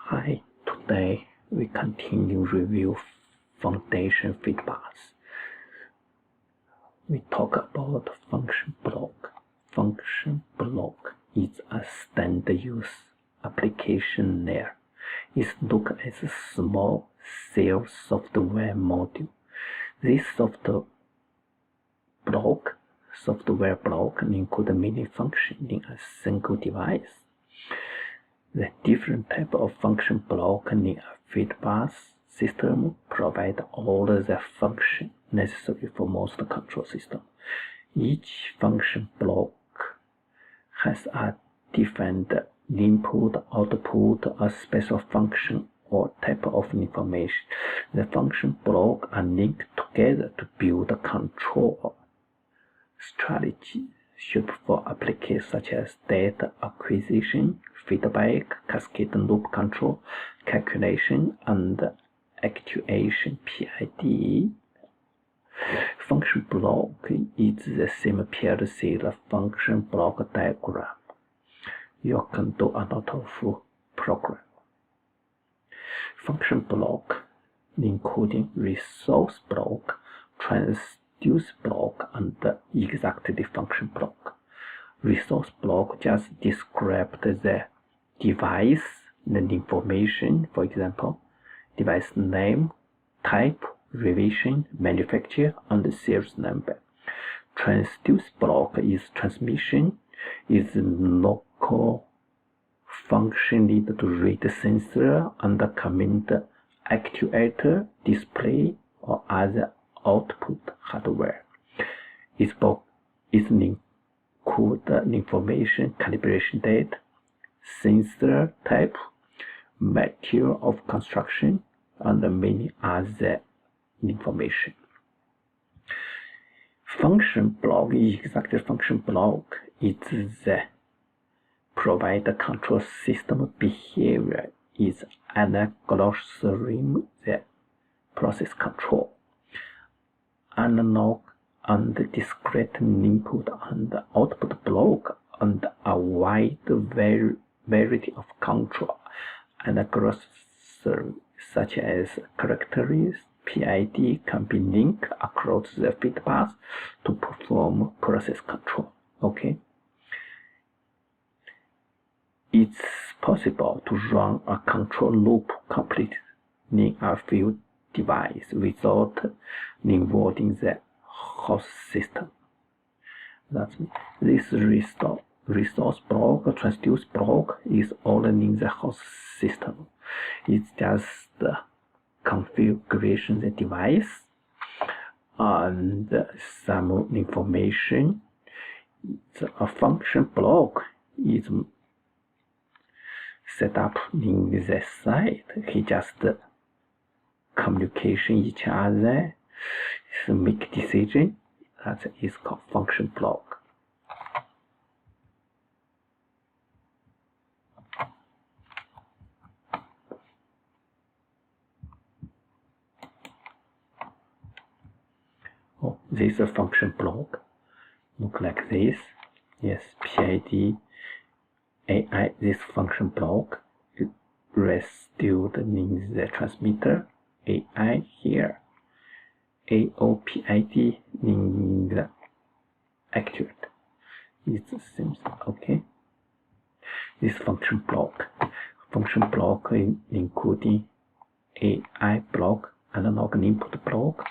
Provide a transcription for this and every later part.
Hi, today we continue review Foundation Fiedbus. We talk about function block. Function block is a standard use application layer. It looks as a small cell software module. This software block includes many functions in a single device. The different type of function block in a Fieldbus system provide all the functions necessary for most control systems. Each function block has a defined input, output, a special function or type of information. The function blocks are linked together to build a control strategy suited for applications such as data acquisition, feedback, cascade loop control, calculation, and actuation PID. Function block is the same PLC the function block diagram. You can do a lot of program. Function block including resource block, transduce block, and exactly function block. Resource block just describes the device, the information, for example, device name, type, revision, manufacturer, and series number. Transduce block is transmission, is local function needed to read the sensor and command actuator, display, or other output hardware. Its block is include information, calibration data, sensor type, material of construction, and many other information. Function block, exactly function block, is the provide the control system behavior is analogous to the process control. Analog and discrete input and output block and a wide variety of control analogous such as characters PID can be linked across the Fieldbus to perform process control. Okay. It's possible to run a control loop completely in a field device without involving the host system. That's this resource block, transduce block is all in the host system. It's just the configuration the device and some information. A function block is set up in the site. He just communication each other, make decision. That is called function block. Oh, this is a function block. Look like this. Yes, PID AI. This function block restored in the transmitter. AI here, AOPID in the actuator. It seems okay. This function block including AI block, analog input block,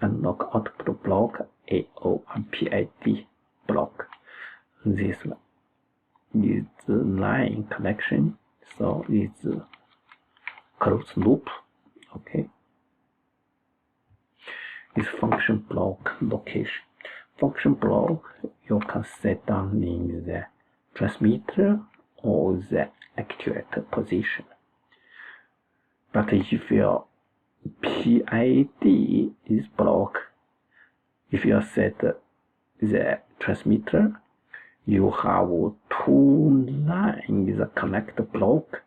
analog output block, AO and PID block. This one is line connection, so it's closed loop. Okay. This function block location. Function block you can set down in the transmitter or the actuator position. But if your PID is block, if you set the transmitter, you have two lines that connect the block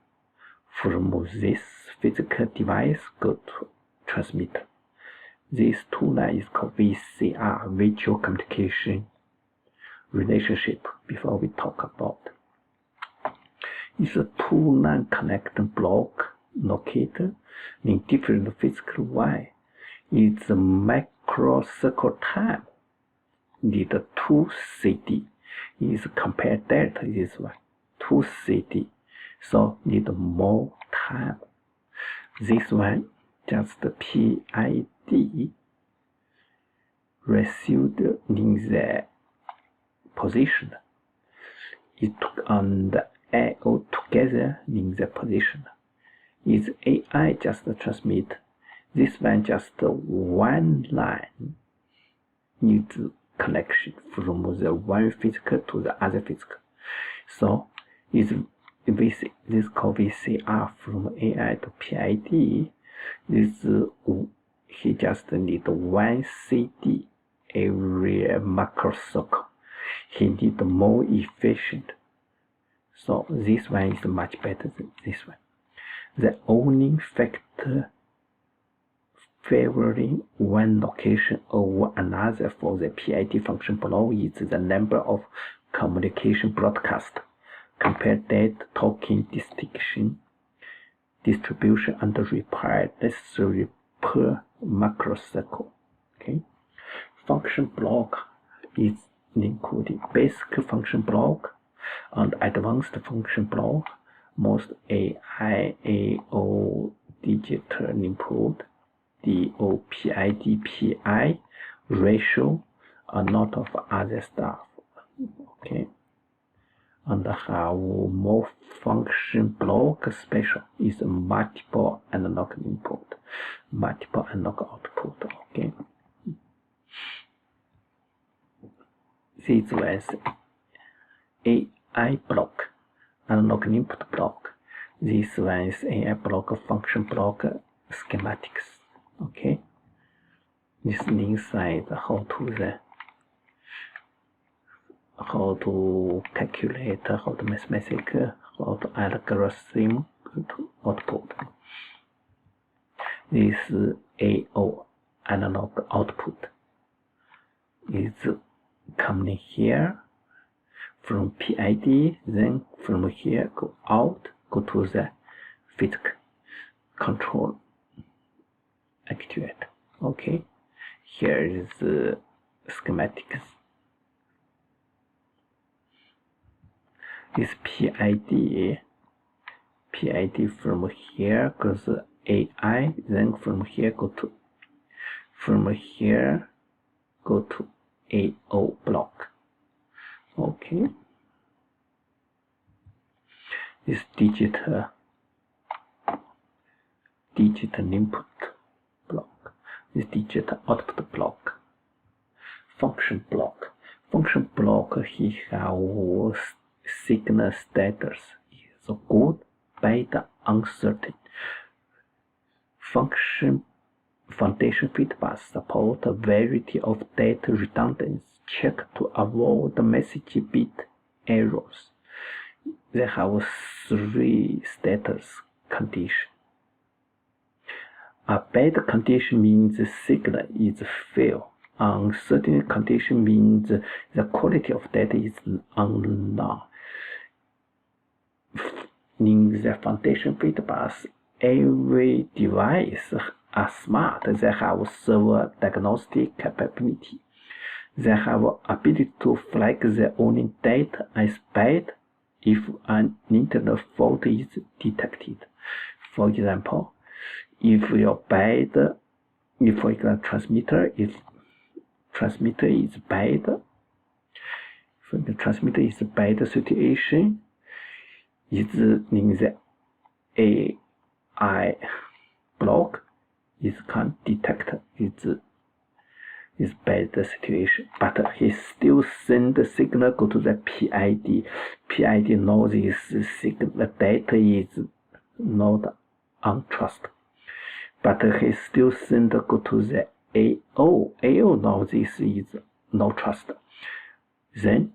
from this physical device go to transmitter. These two lines is called VCR, Virtual Communication Relationship, before we talk about. is a two non-connected block located in different physical way. It's a microcircle time. Need 2 CD. Is compare delta is 2 CD. So need more time. This one just PID received in the position. It took on the AO together in the position. Is AI just transmit? This one just one line needs connection from the one physical to the other physical. So is this called VCR from AI to PID. This he just need 1 CD every macrocircle. He need more efficient. So this one is much better than this one. The only factor favoring one location over another for the PID function below is the number of communication broadcast. Compare that token distribution and required necessary per macrocircle. Okay. Function block is including basic function block and advanced function block. Most AIAO digital input, DO, PID, PI ratio, a lot of other stuff. Okay. And have more function block special is multiple analog input, multiple analog output. Okay. This was AI block, analog input block. This one is AI block, function block, schematics. Okay. This inside how to calculate, how to mathematic, how to algorithm to output. This AO analog output is coming here from PID, then from here go out, go to the physical control actuator. Okay, here is the schematics. This PID from here goes AI, then from here go to AO block. Okay. This digital input block. This digital output block. Function block. Function block he has signal status is good, bad, uncertain. Foundation Fiedbus support a variety of data redundancy check to avoid message bit errors. They have 3 status conditions. A bad condition means the signal is fail. Uncertain condition means the quality of data is unknown. In the Foundation Fiedbus, every device are smart. They have server diagnostic capability. They have ability to flag their own data as bad if an internal fault is detected. For example, if your transmitter is bad, if the transmitter is bad situation, is in the AI block, it can detect is bad situation, but he still send the signal go to the PID. PID knows this signal, the data is not untrust, but he still send go to the AO. AO knows this is no trust. Then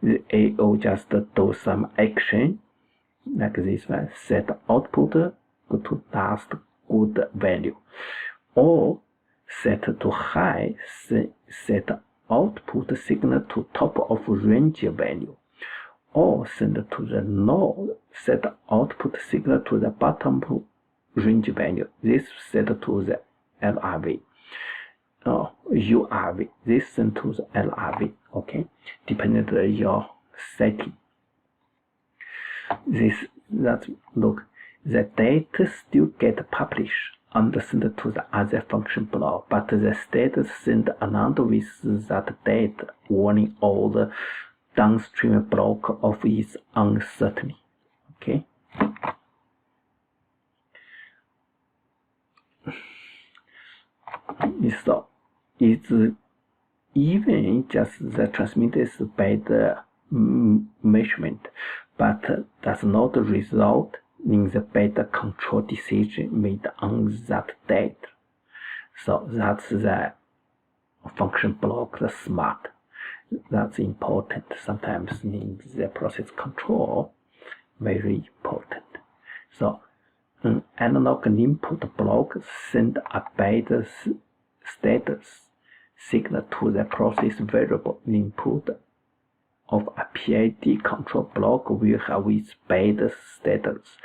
the AO just do some action like this one, set output go to last good value, or set to high, set output signal to top of range value, or send to the node, set output signal to the bottom range value. This set to the LRV. URV. This sent to the LRV. Okay, depending on your setting. Look, the data still get published and sent to the other function block, but the status sent along with that data, warning all the downstream block of its uncertainty. Okay. So it's even just the transmitter's bad measurement, but does not result in the better control decision made on that data. So that's the function block, the smart. That's important. Sometimes in the process control, very important. So an analog input block send a bad status signal to the process variable input of a PID control block will have its bad status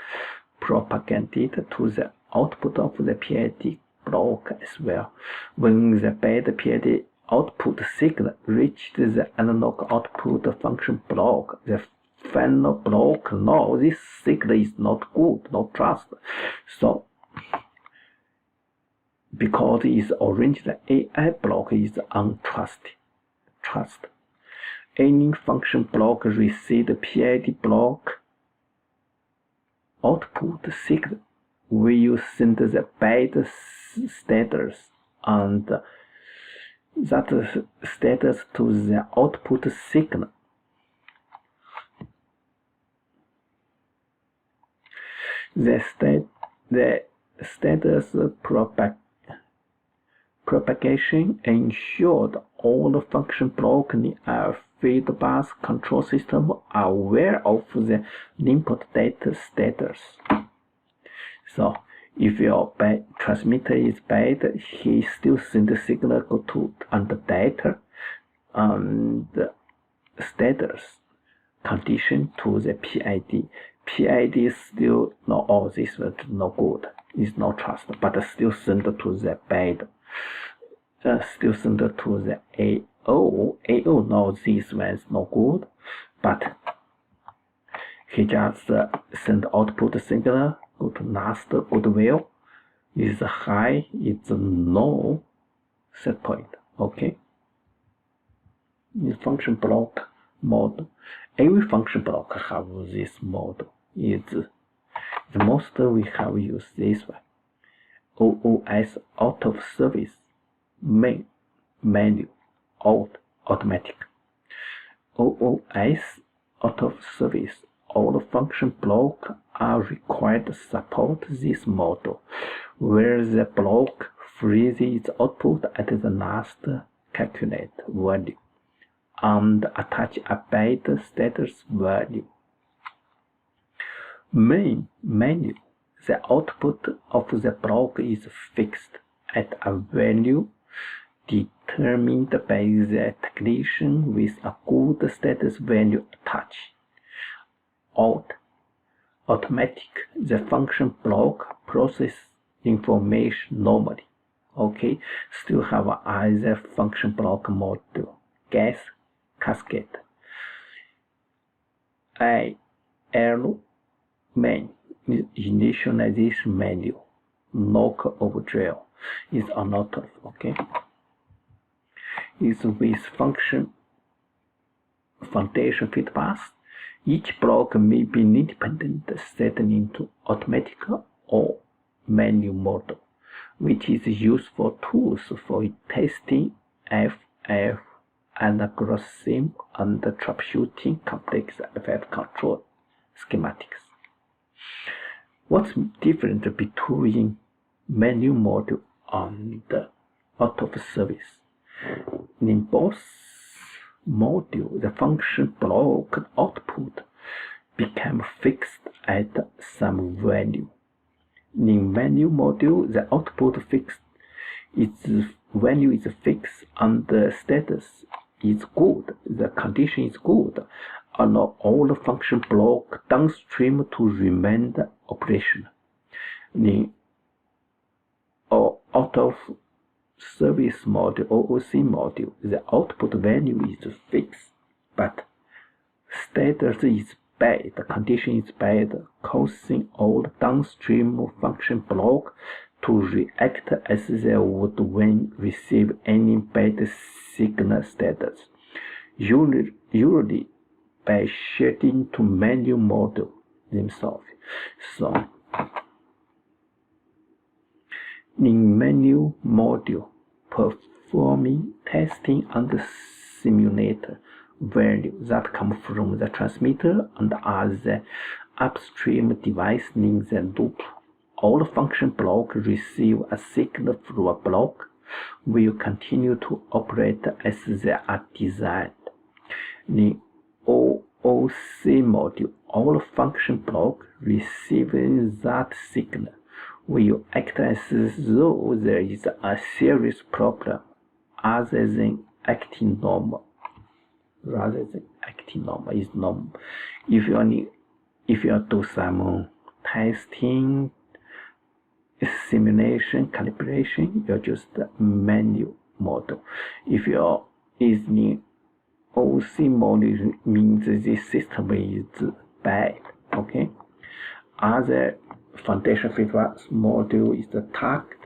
propagated to the output of the PID block as well. When the bad PID output signal reaches the analog output function block, the final block knows this signal is not good, not trust. So, because its original AI block is untrusted. Any function block receives PID block output signal will send the bad status and that status to the output signal. The status propagation ensured all the function blocks in a Fieldbus control system are aware of the input data status. So, if your transmitter is bad, he still sends the signal to under data and status condition to the PID. PID is still not all this is no good, is not trust, but still send to the bad. Still send to the AO. AO knows this one is no good, but he just send output signal, go to last goodwill, is high, it's no set point. Okay. In function block mode, every function block have this mode. The most we have used this one. OOS out of service, main, menu, automatic. OOS out of service. All the function blocks are required to support this model, where the block freezes its output at the last calculate value and attach a bad status value. Main menu. The output of the block is fixed at a value determined by the technician with a good status value attached. Automatic. The function block process information normally. Okay, still have either function block module, gas, cascade. L main is initialization menu, knock over drill is another. Okay, is with Foundation Fiedbus. Each block may be independent set into automatic or manual model, which is useful tools for testing FF algorithm and troubleshooting complex FF control schematics. What's different between manual module and out of service? In both module, the function block output became fixed at some value. In manual module, the output fixed, its value is fixed and the status is good, the condition is good, allow all the function block downstream to remain operational. The out of service module, OOC module, the output value is fixed, but status is bad, the condition is bad, causing all the downstream function block to react as they would when receive any bad signal status, usually by shading to manual model themselves. So, in manual module, performing testing on the simulator value that come from the transmitter and are the upstream device in the loop. All function blocks receive a signal from a block will continue to operate as they are designed. The OOC module, all function blocks receiving that signal will act as though there is a serious problem rather than acting normal. Is normal. If you do some testing, simulation, calibration, you're just manual model. If you're using OOC model, means the system is bad. Okay. Other Foundation Fiedbus module is the target,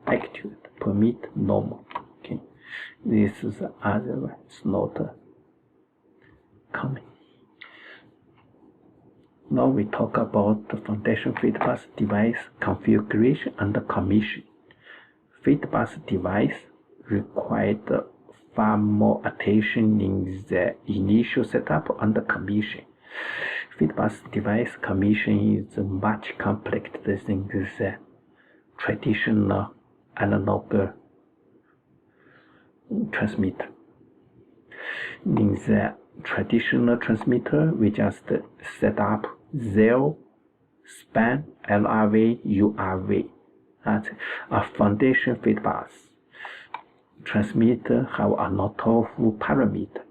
actuate, permit, normal. Okay. This is the other one. It's not coming. Now we talk about the Foundation Fiedbus device configuration and commission. Fiedbus device required far more attention in the initial setup and commission. Fiedbus device commission is much complex than the traditional analog transmitter. In the traditional transmitter, we just set up 0, span, LRV, URV. A Foundation Fiedbus transmitter have a lot of parameters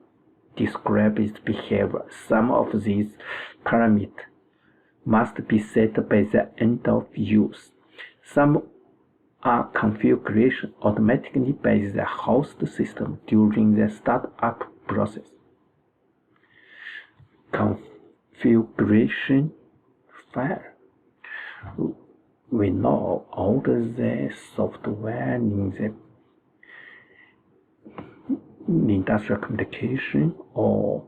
describe its behavior. Some of these parameters must be set by the end of use. Some are configured automatically by the host system during the startup process. Configuration file. We know all the software in the industrial communication or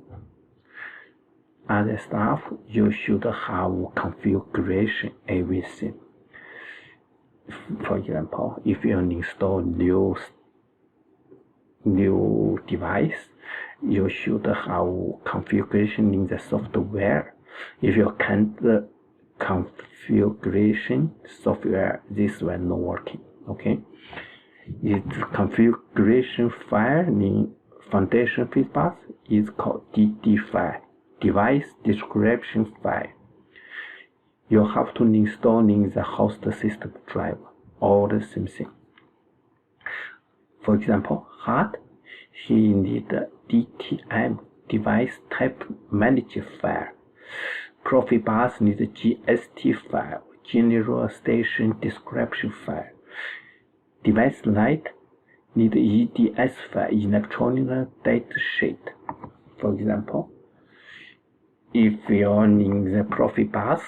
other stuff. You should have configuration everything. For example, if you install new device, you should have configuration in the software. If you can't configuration software, this will not working. Okay, its configuration file in Foundation Fiedbus is called DD file, device description file. You have to install in the host system driver, all the same thing. For example, hard, he need DTM, device type manager file. Profibus needs GST file, general station description file. Device light need EDS file, electronic data sheet. For example, if you're in the Profibus,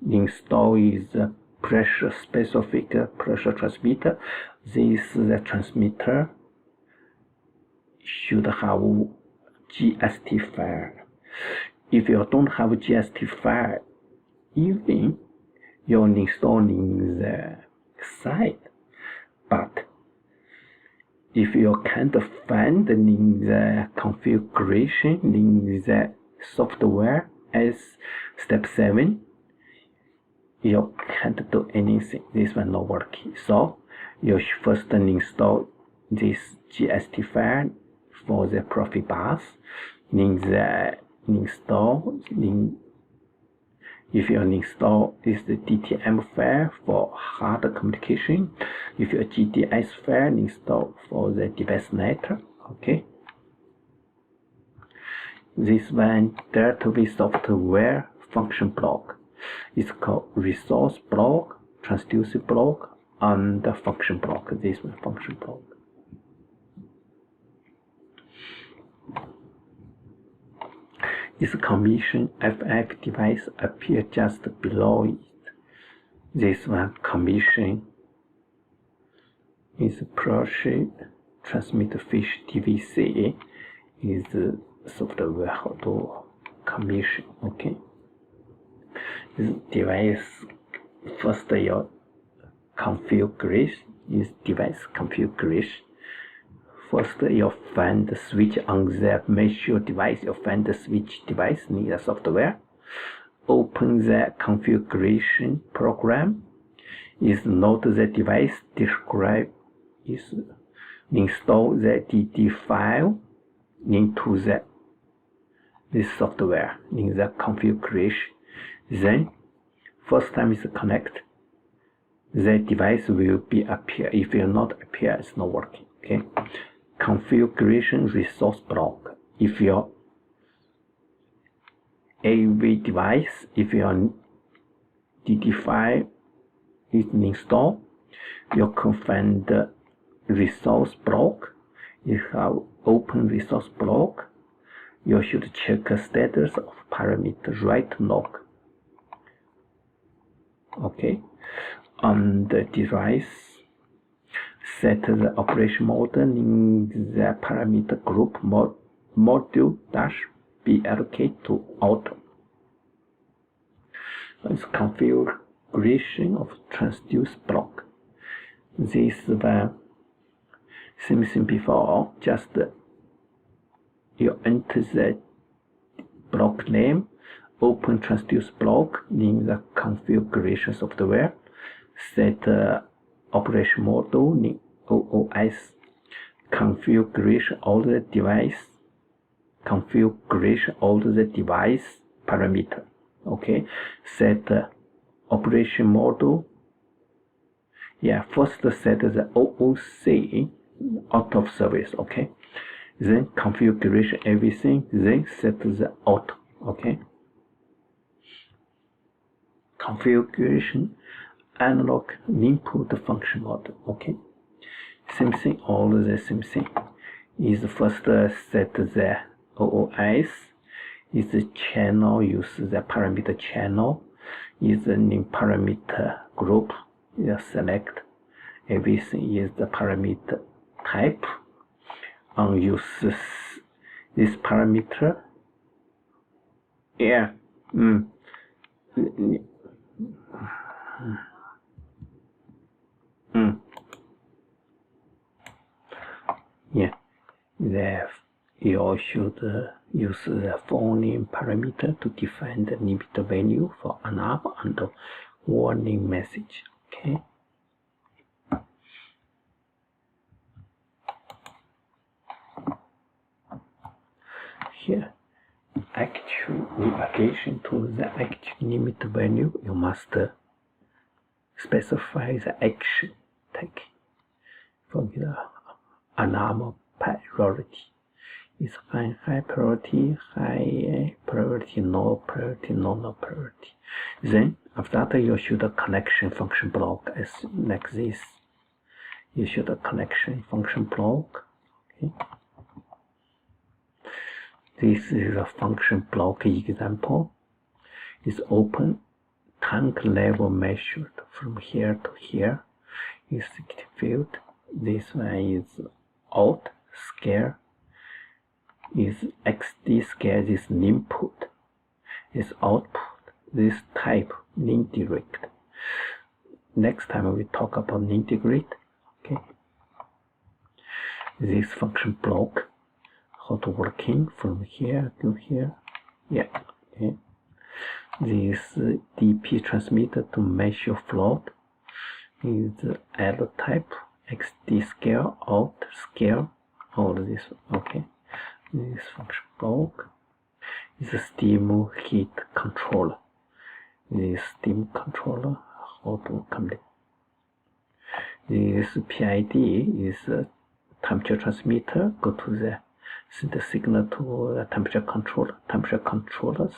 install is the pressure specific pressure transmitter. This the transmitter should have GST file. If you don't have GST file, even you're installing the site, but if you can't find in the configuration in the software as step 7, you can't do anything. This will not work. So you should first install this GST file for the Profibus. If you install is the DTM file for hard communication. If your GDS file install for the device network. Okay. This one dealt with software function block. It's called resource block, transducer block, and the function block. This one function block. Its commission FF device appears just below it. This one commission is Prussia transmit fish TVC is software how to commission. Okay. This device first your configuration is device configuration. First, you find the switch on the measure device. You find the switch device need a software. Open the configuration program. Is note the device describe. Is install the DD file into this software in the configuration. Then, first time is connect. The device will be appear. If it will not appear, it's not working. Okay. Configuration resource block. If your AV device, if your DD file is installed, you can find the resource block. You have open resource block. You should check the status of parameter write log. Okay, on the device. Set the operation mode in the parameter group module dash be allocated to auto. It's configuration of transduce block. This the same thing before, just you enter the block name, open transduce block in the configuration software, set operation module in OOS, configuration of the device, configuration of the device parameter. Okay, set operation module. Yeah, first set the OOC out of service. Okay, then configuration everything, then set the auto. Okay, configuration analog input function model. Okay, same thing, all the same thing. Is first set the OOS, is the channel, use the parameter channel, is the name parameter group, you select everything is the parameter type, and use this parameter. Yeah. Yeah, you should use the phone parameter to define the limit value for alarm and warning message. Okay. Here, actual navigation to the actual limit value, you must specify the action taken. For the alarm priority is high priority, high priority, no priority, no priority. Then after that you should a connection function block as like this. You should a connection function block. Okay. This is a function block example. It's open tank level measured from here to here is field. This one is out scale, is XD scale, this input is output, this type integrate. Next time we talk about integrate. Okay, this function block, how to working from here to here. Yeah. Okay. This DP transmitter to measure float is L type, XD scale, out scale, all this. Okay, this function block is a steam heat controller. This steam controller, how to complete. This PID is a temperature transmitter. Go to the send the signal to the temperature controller. Temperature controllers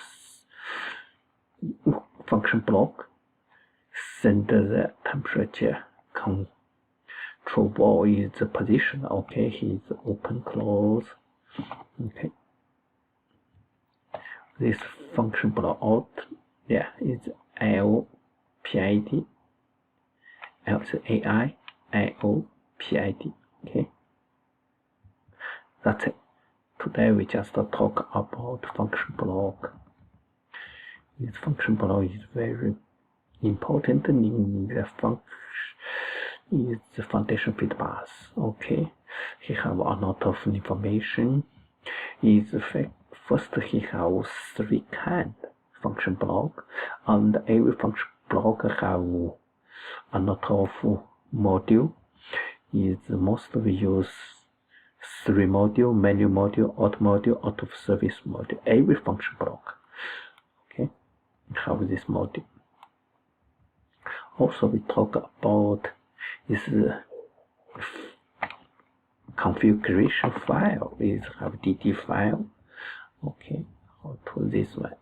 function block send the temperature control ball is the position. Okay, he's open, close. Okay, this function block out, yeah, is L PID. L is AI, IO PID. Okay, that's it. Today we just talk about function block. This function block is very important in the function. Is the Foundation Fiedbus. Okay, he have a lot of information. First he has 3 kind function block, and every function block have a lot of module. Is most we use 3 module: menu module, auto module, out of service module. Every function block, okay, have this module. Also we talk about is configuration file. Is have DD file. Okay, how to this one.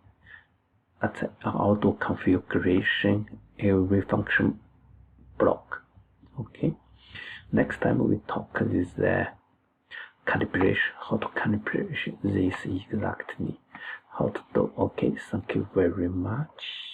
That's auto configuration every function block. Okay, next time we talk is the calibration, how to calibrate this exactly, how to do. Okay, thank you very much.